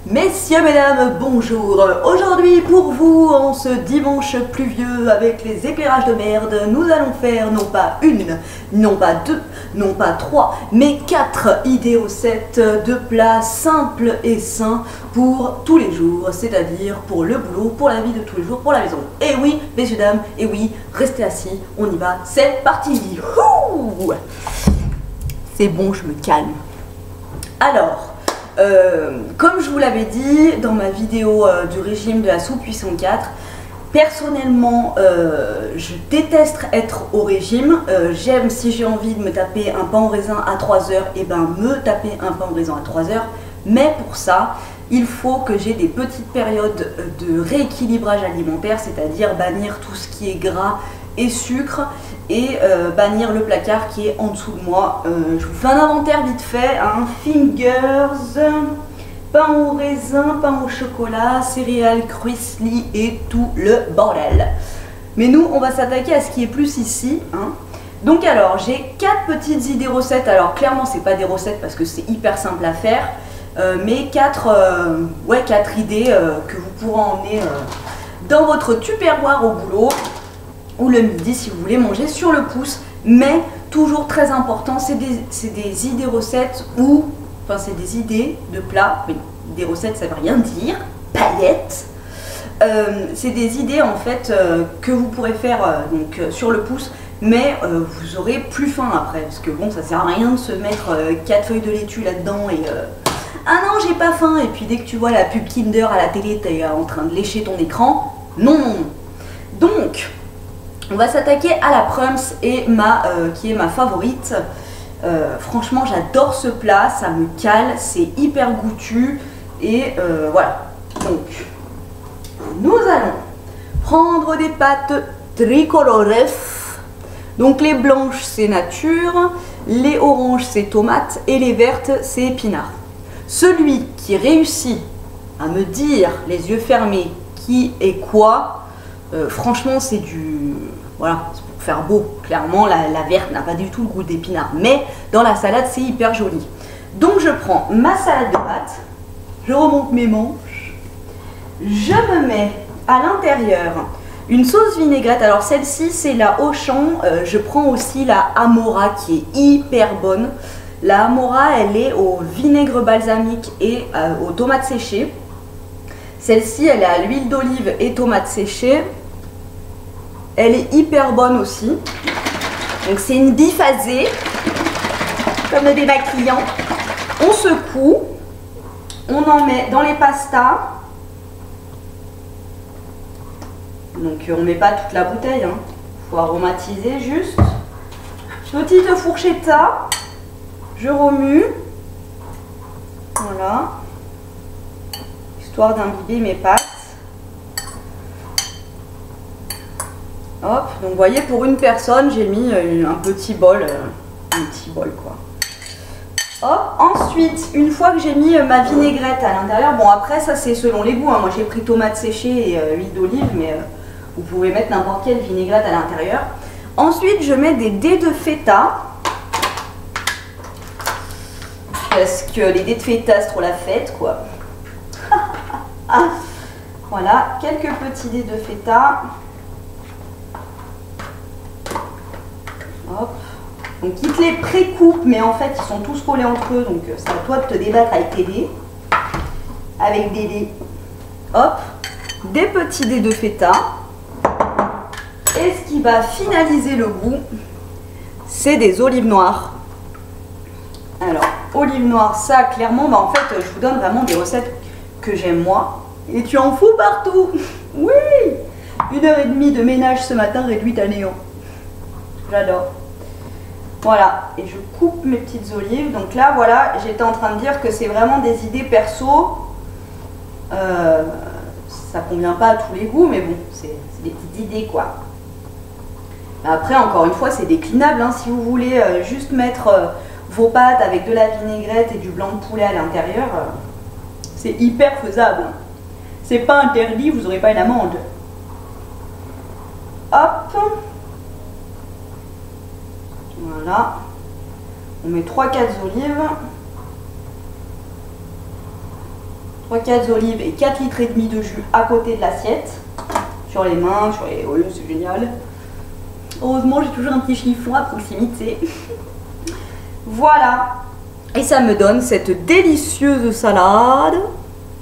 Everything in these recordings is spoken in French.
Messieurs, mesdames, bonjour. Aujourd'hui pour vous, en ce dimanche pluvieux avec les éclairages de merde, nous allons faire non pas une, non pas deux, non pas trois, mais 4 idées recettes de plats simples et sains pour tous les jours, c'est-à-dire pour le boulot, pour la vie de tous les jours, pour la maison. Et oui, messieurs, dames, et oui, restez assis, on y va, c'est parti. C'est bon, je me calme. Alors, comme je vous l'avais dit dans ma vidéo du régime de la soupe 804, personnellement je déteste être au régime. J'aime, si j'ai envie de me taper un pain au raisin à 3 heures, et ben me taper un pain au raisin à 3 heures. Mais pour ça, il faut que j'ai des petites périodes de rééquilibrage alimentaire, c'est-à-dire bannir tout ce qui est gras et sucre et bannir le placard qui est en dessous de moi. Je vous fais un inventaire vite fait, hein. Fingers, pain au raisin, pain au chocolat, céréales, cruisli et tout le bordel. Mais nous, on va s'attaquer à ce qui est plus ici, hein. Donc alors, j'ai 4 petites idées recettes. Alors clairement, c'est pas des recettes parce que c'est hyper simple à faire, mais 4 idées que vous pourrez emmener dans votre tupperware au boulot ou le midi si vous voulez manger sur le pouce. Mais toujours très important, c'est des idées recettes ou, enfin c'est des idées de plats, oui, des recettes ça veut rien dire, paillettes. C'est des idées en fait que vous pourrez faire sur le pouce, mais vous aurez plus faim après, parce que bon, ça sert à rien de se mettre 4 feuilles de laitue là-dedans et ah non j'ai pas faim, et puis dès que tu vois la pub Kinder à la télé, t'es en train de lécher ton écran. Non, non, non. Donc on va s'attaquer à la Prums et qui est ma favorite. Franchement, j'adore ce plat, ça me cale, c'est hyper goûtu et voilà. Donc, nous allons prendre des pâtes tricolores. Donc les blanches c'est nature, les oranges c'est tomates et les vertes c'est épinards. Celui qui réussit à me dire les yeux fermés qui est quoi, franchement c'est du... Voilà, c'est pour faire beau. Clairement la verte n'a pas du tout le goût d'épinard, mais dans la salade c'est hyper joli. Donc je prends ma salade de pâtes, je remonte mes manches, je me mets à l'intérieur une sauce vinaigrette. Alors celle-ci c'est la Auchan, je prends aussi la Amora qui est hyper bonne. La Amora elle est au vinaigre balsamique et aux tomates séchées. Celle-ci elle est à l'huile d'olive et tomates séchées. Elle est hyper bonne aussi. Donc c'est une biphasée, comme le débat client. On secoue, on en met dans les pastas. Donc on ne met pas toute la bouteille, hein. Faut aromatiser juste. Petite fourchetta, je remue. Voilà. Histoire d'imbiber mes pâtes. Hop, donc vous voyez, pour une personne, j'ai mis un petit bol quoi. Hop, ensuite, une fois que j'ai mis ma vinaigrette à l'intérieur, bon après ça c'est selon les goûts, hein. Moi j'ai pris tomates séchées et huile d'olive, mais vous pouvez mettre n'importe quelle vinaigrette à l'intérieur. Ensuite, je mets des dés de feta, parce que les dés de feta c'est trop la fête quoi. Voilà, quelques petits dés de feta. Hop. Donc ils te les pré-coupent, mais en fait ils sont tous collés entre eux, donc c'est à toi de te débattre avec tes dés. Avec des dés. Hop. Des petits dés de feta. Et ce qui va finaliser le goût, c'est des olives noires. Alors, olives noires, ça clairement, en fait je vous donne vraiment des recettes que j'aime moi. Et tu en fous partout. Oui. 1h30 de ménage ce matin réduite à néant. J'adore. Voilà, et je coupe mes petites olives. Donc là, voilà, j'étais en train de dire que c'est vraiment des idées perso. Ça convient pas à tous les goûts, mais bon, c'est des petites idées, quoi. Après, encore une fois, c'est déclinable, hein. Si vous voulez juste mettre vos pâtes avec de la vinaigrette et du blanc de poulet à l'intérieur, c'est hyper faisable. C'est pas interdit, vous n'aurez pas une amende. Hop. Voilà, on met 3-4 olives. 3/4 d'olive et 4 litres et demi de jus à côté de l'assiette. Sur les mains, sur les... Oui, c'est génial. Heureusement, j'ai toujours un petit chiffon à proximité. Voilà. Et ça me donne cette délicieuse salade.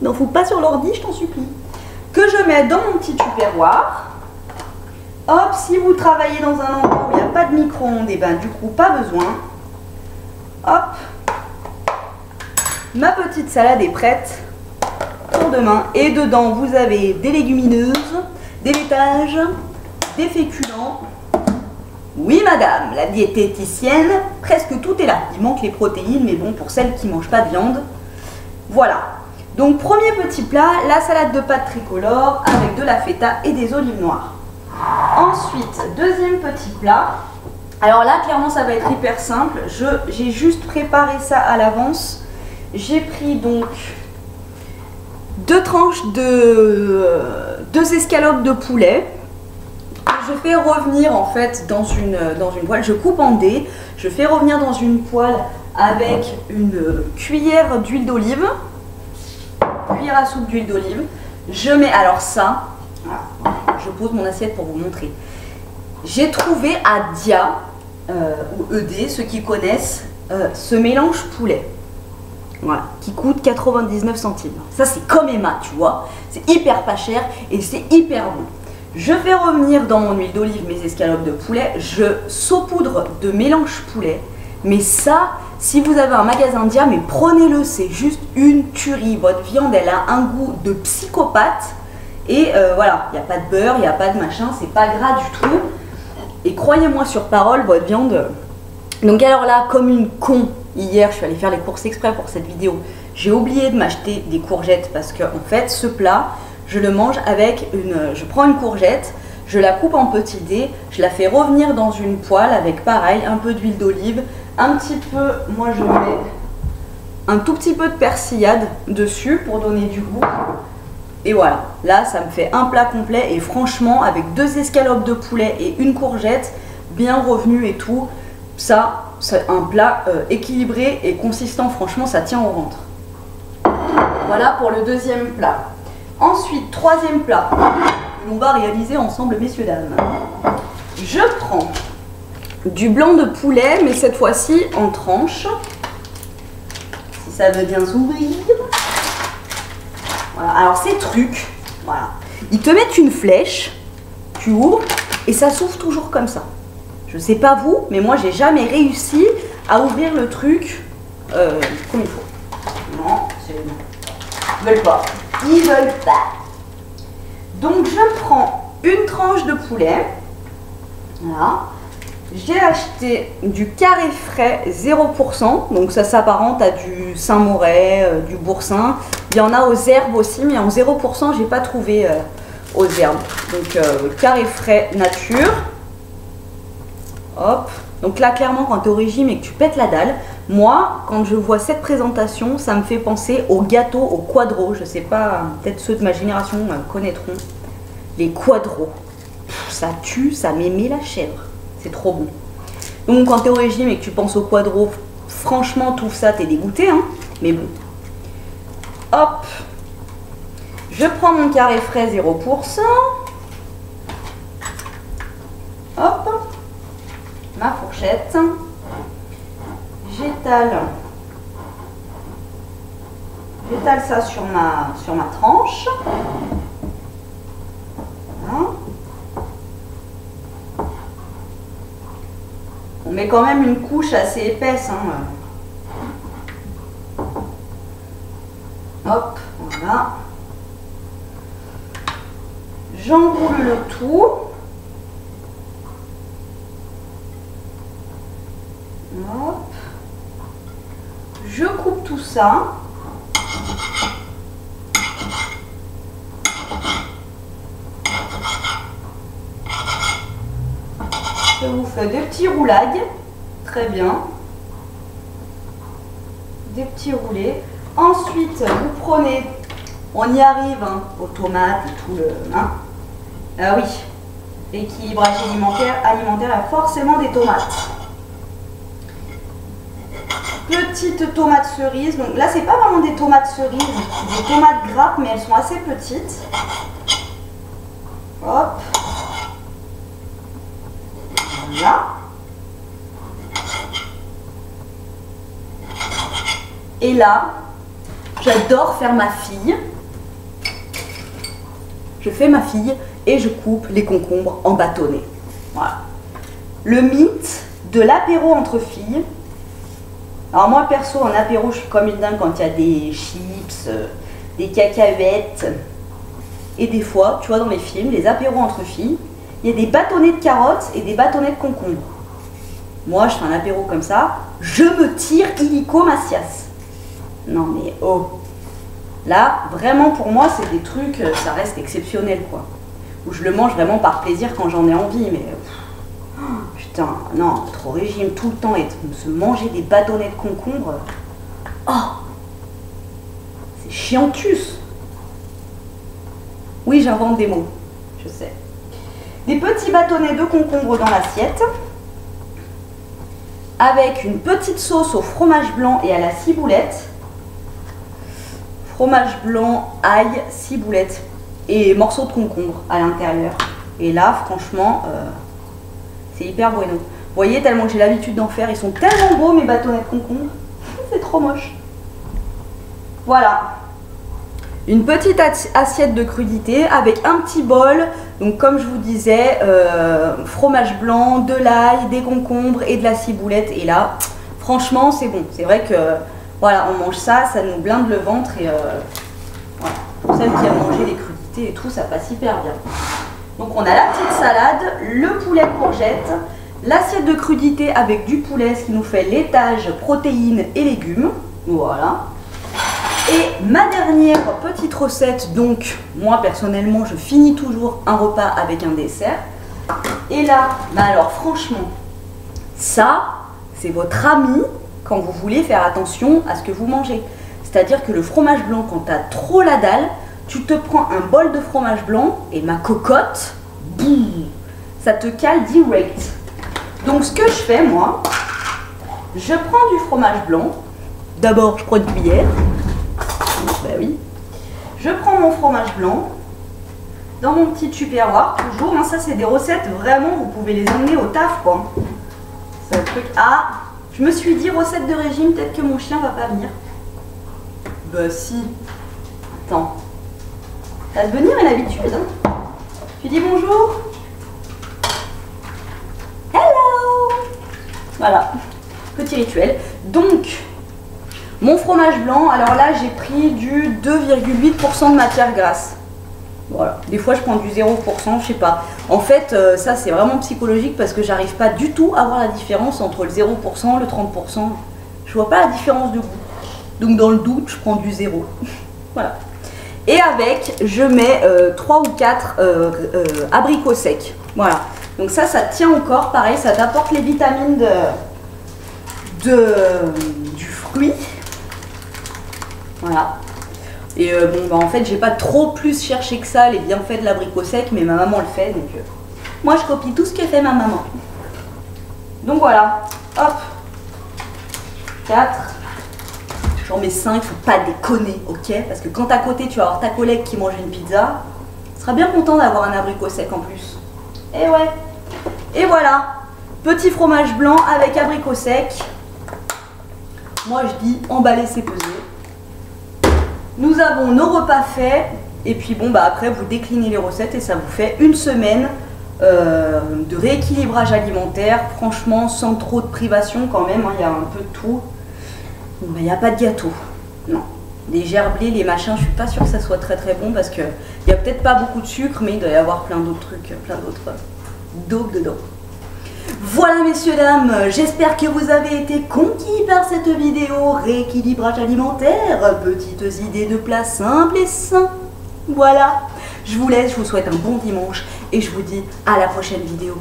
N'en fous pas sur l'ordi, je t'en supplie. Que je mets dans mon petit tupperware. Hop, si vous travaillez dans un endroit où il n'y a pas de micro-ondes, et ben du coup, pas besoin. Hop. Ma petite salade est prête pour demain. Et dedans, vous avez des légumineuses, des laitages, des féculents. Oui, madame, la diététicienne, presque tout est là. Il manque les protéines, mais bon, pour celles qui ne mangent pas de viande. Voilà. Donc, premier petit plat, la salade de pâtes tricolore avec de la feta et des olives noires. Ensuite, deuxième petit plat. Alors là, clairement, ça va être hyper simple. J'ai juste préparé ça à l'avance. J'ai pris donc 2 tranches de 2 escalopes de poulet. Je fais revenir en fait dans une poêle. Je coupe en dés. Je fais revenir dans une poêle avec une cuillère d'huile d'olive. Cuillère à soupe d'huile d'olive. Je mets alors ça. Voilà. Je pose mon assiette pour vous montrer. J'ai trouvé à Dia ou ED, ceux qui connaissent, ce mélange poulet. Voilà, qui coûte 99 centimes. Ça c'est comme Emma, tu vois. C'est hyper pas cher et c'est hyper bon. Je fais revenir dans mon huile d'olive mes escalopes de poulet. Je saupoudre de mélange poulet. Mais ça, si vous avez un magasin Dia, mais prenez-le, c'est juste une tuerie. Votre viande, elle a un goût de psychopathe. Et voilà, il n'y a pas de beurre, il n'y a pas de machin, c'est pas gras du tout. Et croyez-moi sur parole, votre viande... Donc alors là, comme une con, hier, je suis allée faire les courses exprès pour cette vidéo. J'ai oublié de m'acheter des courgettes parce que en fait, ce plat, je le mange avec une... Je prends une courgette, je la coupe en petits dés, je la fais revenir dans une poêle avec pareil, un peu d'huile d'olive, un petit peu, moi je mets un tout petit peu de persillade dessus pour donner du goût. Et voilà, là ça me fait un plat complet et franchement avec 2 escalopes de poulet et une courgette bien revenue et tout, ça c'est un plat équilibré et consistant, franchement ça tient au ventre. Voilà pour le deuxième plat. Ensuite, troisième plat que l'on va réaliser ensemble, messieurs dames. Je prends du blanc de poulet, mais cette fois-ci en tranches. Si ça veut bien s'ouvrir. Voilà, alors ces trucs, voilà, ils te mettent une flèche, tu ouvres et ça s'ouvre toujours comme ça. Je sais pas vous, mais moi j'ai jamais réussi à ouvrir le truc comme il faut. Non, ils veulent pas. Ils veulent pas. Donc je prends une tranche de poulet. Voilà. J'ai acheté du carré frais 0%, donc ça s'apparente à du Saint-Moré, du Boursin. Il y en a aux herbes aussi, mais en 0%, j'ai pas trouvé aux herbes. Donc carré frais nature. Hop. Donc là, clairement, quand tu es au régime et que tu pètes la dalle, moi, quand je vois cette présentation, ça me fait penser aux gâteaux, aux quadros. Je sais pas, peut-être ceux de ma génération connaîtront. Les quadros. Ça tue, ça m'émet la chèvre. C'est trop bon. Donc quand tu es au régime et que tu penses au quadro, franchement tout ça t'es dégoûté, hein. Mais bon. Hop. Je prends mon carré frais 0%. Hop. Ma fourchette. J'étale ça sur ma tranche. Voilà. On met quand même une couche assez épaisse. Hein. Hop, voilà. J'enroule le tout. Hop. Je coupe tout ça. Je vous fais des petits roulages, très bien, des petits roulés. Ensuite, vous prenez, on y arrive, hein, aux tomates et tout le... Hein. Ah oui, l'équilibrage alimentaire a forcément des tomates. petites tomates cerises. Donc là, c'est pas vraiment des tomates cerises, c'est des tomates grappes, mais elles sont assez petites. Hop. Voilà. Et là, j'adore faire ma fille. Je fais ma fille et je coupe les concombres en bâtonnets. Voilà. Le mythe de l'apéro entre filles. Alors moi perso en apéro je suis comme une dingue quand il y a des chips, des cacahuètes. Et des fois, tu vois dans les films, les apéros entre filles, il y a des bâtonnets de carottes et des bâtonnets de concombres. Moi je fais un apéro comme ça, je me tire illico Macias. Non mais oh. Là, vraiment pour moi c'est des trucs, ça reste exceptionnel quoi. Où je le mange vraiment par plaisir quand j'en ai envie, mais... Putain, non, trop régime tout le temps et se manger des bâtonnets de concombre. Oh, c'est chiantus. Oui, j'invente des mots, je sais. Des petits bâtonnets de concombre dans l'assiette. Avec une petite sauce au fromage blanc et à la ciboulette. Fromage blanc, ail, ciboulette et morceaux de concombre à l'intérieur. Et là, franchement... c'est hyper bueno. Vous voyez, tellement que j'ai l'habitude d'en faire. Ils sont tellement beaux, mes bâtonnets de concombre. C'est trop moche. Voilà. Une petite assiette de crudité avec un petit bol. Donc, comme je vous disais, fromage blanc, de l'ail, des concombres et de la ciboulette. Et là, franchement, c'est bon. C'est vrai que, voilà, on mange ça, ça nous blinde le ventre. Et voilà. Pour celle qui a mangé les crudités et tout, ça passe hyper bien. Donc on a la petite salade, le poulet courgette, l'assiette de crudité avec du poulet, ce qui nous fait laitage, protéines et légumes. Voilà. Et ma dernière petite recette, donc moi personnellement je finis toujours un repas avec un dessert. Et là, bah alors franchement, ça c'est votre ami quand vous voulez faire attention à ce que vous mangez. C'est-à-dire que le fromage blanc, quand tu as trop la dalle, tu te prends un bol de fromage blanc et ma cocotte, boum, ça te cale direct. Donc ce que je fais moi, je prends du fromage blanc. D'abord je prends une cuillère. Ben oui. Je prends mon fromage blanc dans mon petit tupperware, toujours. Hein, ça c'est des recettes vraiment, vous pouvez les emmener au taf quoi. C'est un truc. Ah, je me suis dit recette de régime, peut-être que mon chien va pas venir. Bah si. Attends. Ça va devenir une habitude. Hein. Tu dis bonjour. Hello. Voilà, petit rituel. Donc, mon fromage blanc, alors là j'ai pris du 2,8% de matière grasse. Voilà, des fois je prends du 0%, je sais pas. En fait, ça c'est vraiment psychologique parce que j'arrive pas du tout à voir la différence entre le 0%, le 30%. Je vois pas la différence de goût. Donc dans le doute, je prends du 0. Voilà. Et avec, je mets 3 ou 4 abricots secs. Voilà. Donc ça tient encore. Pareil, ça t'apporte les vitamines du fruit. Voilà. Et bon, bah en fait, j'ai pas trop plus cherché que ça les bienfaits de l'abricot sec, mais ma maman le fait. Donc moi, je copie tout ce que fait ma maman. Donc voilà. Hop. 4. J'en mets 5, faut pas déconner, ok? Parce que quand à côté tu vas avoir ta collègue qui mange une pizza, tu seras bien content d'avoir un abricot sec en plus. Et ouais. Et voilà. Petit fromage blanc avec abricot sec. Moi je dis emballer c'est pesé. Nous avons nos repas faits. Et puis bon bah après vous déclinez les recettes et ça vous fait une semaine de rééquilibrage alimentaire. Franchement sans trop de privation quand même, hein, y a un peu de tout. Bon, bah, il n'y a pas de gâteau, non. Les gerblés, les machins, je suis pas sûre que ça soit très très bon parce que il n'y a peut-être pas beaucoup de sucre, mais il doit y avoir plein d'autres trucs, plein d'autres daubes dedans. Voilà messieurs, dames, j'espère que vous avez été conquis par cette vidéo rééquilibrage alimentaire, petites idées de plats simples et sains. Voilà, je vous laisse, je vous souhaite un bon dimanche et je vous dis à la prochaine vidéo.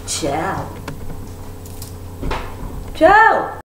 Ciao. Ciao.